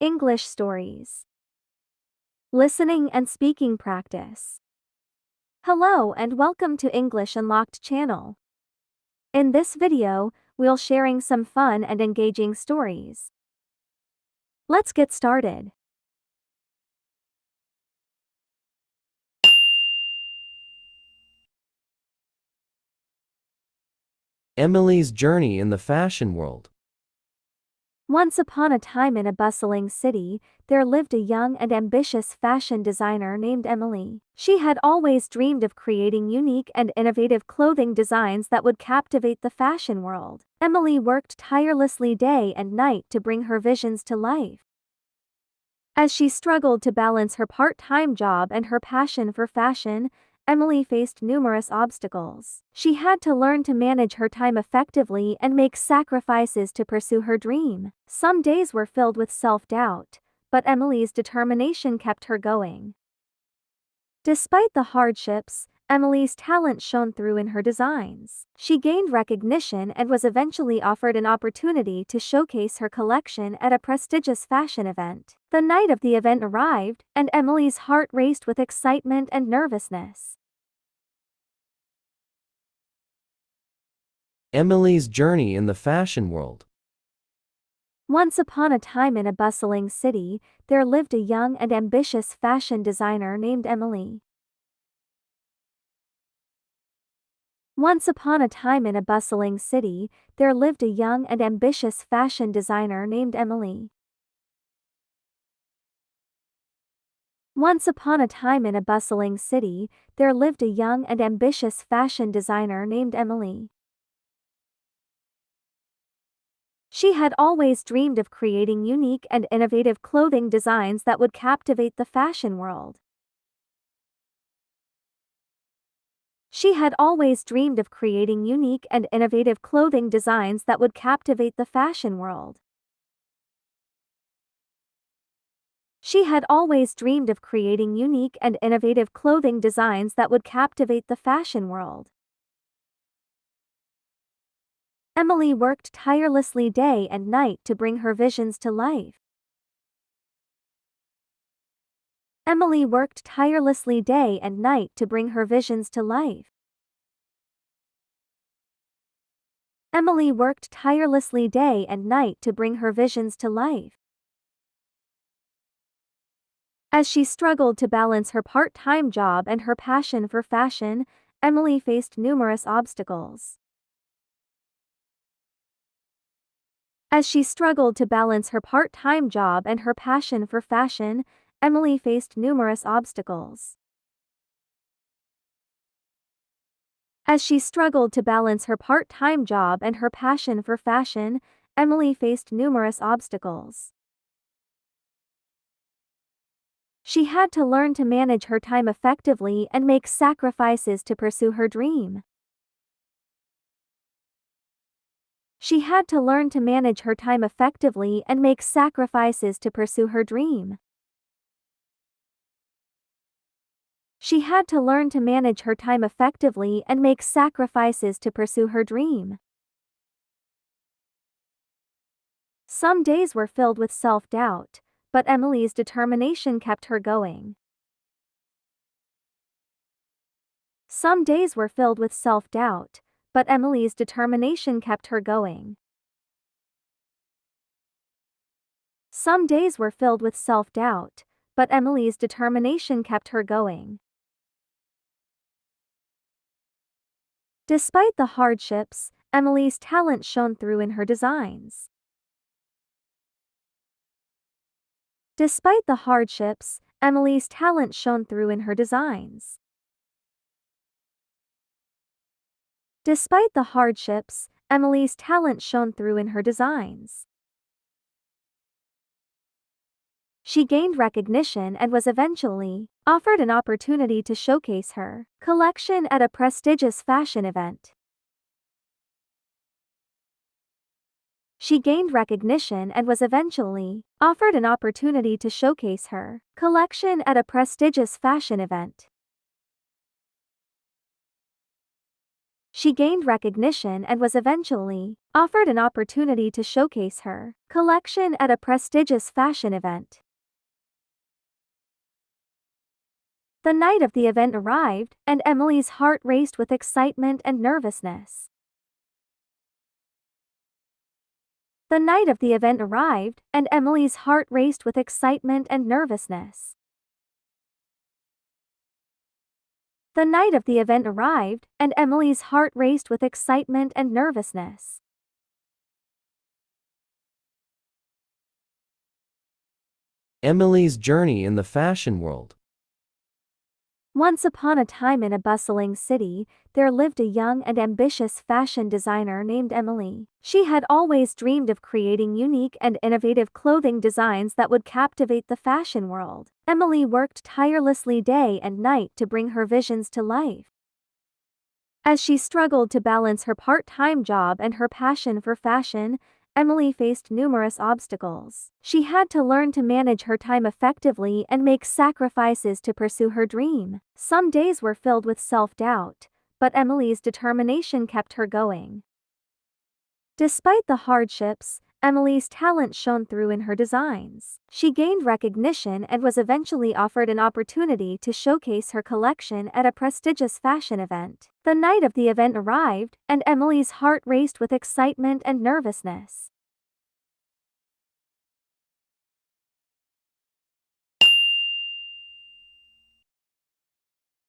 English stories. Listening and speaking practice. Hello and welcome to English Unlocked channel. In this video, we'll sharing some fun and engaging stories. Let's get started. Emily's journey in the fashion world. Once upon a time in a bustling city, there lived a young and ambitious fashion designer named Emily. She had always dreamed of creating unique and innovative clothing designs that would captivate the fashion world. Emily worked tirelessly day and night to bring her visions to life. As she struggled to balance her part-time job and her passion for fashion, Emily faced numerous obstacles. She had to learn to manage her time effectively and make sacrifices to pursue her dream. Some days were filled with self-doubt, but Emily's determination kept her going. Despite the hardships, Emily's talent shone through in her designs. She gained recognition and was eventually offered an opportunity to showcase her collection at a prestigious fashion event. The night of the event arrived, and Emily's heart raced with excitement and nervousness. Emily's journey in the fashion world. Once upon a time in a bustling city, there lived a young and ambitious fashion designer named Emily. Once upon a time in a bustling city, there lived a young and ambitious fashion designer named Emily. Once upon a time in a bustling city, there lived a young and ambitious fashion designer named Emily. She had always dreamed of creating unique and innovative clothing designs that would captivate the fashion world. She had always dreamed of creating unique and innovative clothing designs that would captivate the fashion world. She had always dreamed of creating unique and innovative clothing designs that would captivate the fashion world. Emily worked tirelessly day and night to bring her visions to life. Emily worked tirelessly day and night to bring her visions to life. Emily worked tirelessly day and night to bring her visions to life. As she struggled to balance her part-time job and her passion for fashion, Emily faced numerous obstacles. As she struggled to balance her part-time job and her passion for fashion, Emily faced numerous obstacles. As she struggled to balance her part-time job and her passion for fashion, Emily faced numerous obstacles. She had to learn to manage her time effectively and make sacrifices to pursue her dream. She had to learn to manage her time effectively and make sacrifices to pursue her dream. She had to learn to manage her time effectively and make sacrifices to pursue her dream. Some days were filled with self-doubt, but Emily's determination kept her going. Some days were filled with self-doubt, but Emily's determination kept her going. Some days were filled with self-doubt, but Emily's determination kept her going. Despite the hardships, Emily's talent shone through in her designs. Despite the hardships, Emily's talent shone through in her designs. Despite the hardships, Emily's talent shone through in her designs. She gained recognition and was eventually offered an opportunity to showcase her collection at a prestigious fashion event. She gained recognition and was eventually offered an opportunity to showcase her collection at a prestigious fashion event. She gained recognition and was eventually offered an opportunity to showcase her collection at a prestigious fashion event. The night of the event arrived, and Emily's heart raced with excitement and nervousness. The night of the event arrived, and Emily's heart raced with excitement and nervousness. The night of the event arrived, and Emily's heart raced with excitement and nervousness. Emily's journey in the fashion world. Once upon a time in a bustling city, there lived a young and ambitious fashion designer named Emily. She had always dreamed of creating unique and innovative clothing designs that would captivate the fashion world. Emily worked tirelessly day and night to bring her visions to life. As she struggled to balance her part-time job and her passion for fashion, Emily faced numerous obstacles. She had to learn to manage her time effectively and make sacrifices to pursue her dream. Some days were filled with self-doubt, but Emily's determination kept her going. Despite the hardships, Emily's talent shone through in her designs. She gained recognition and was eventually offered an opportunity to showcase her collection at a prestigious fashion event. The night of the event arrived, and Emily's heart raced with excitement and nervousness.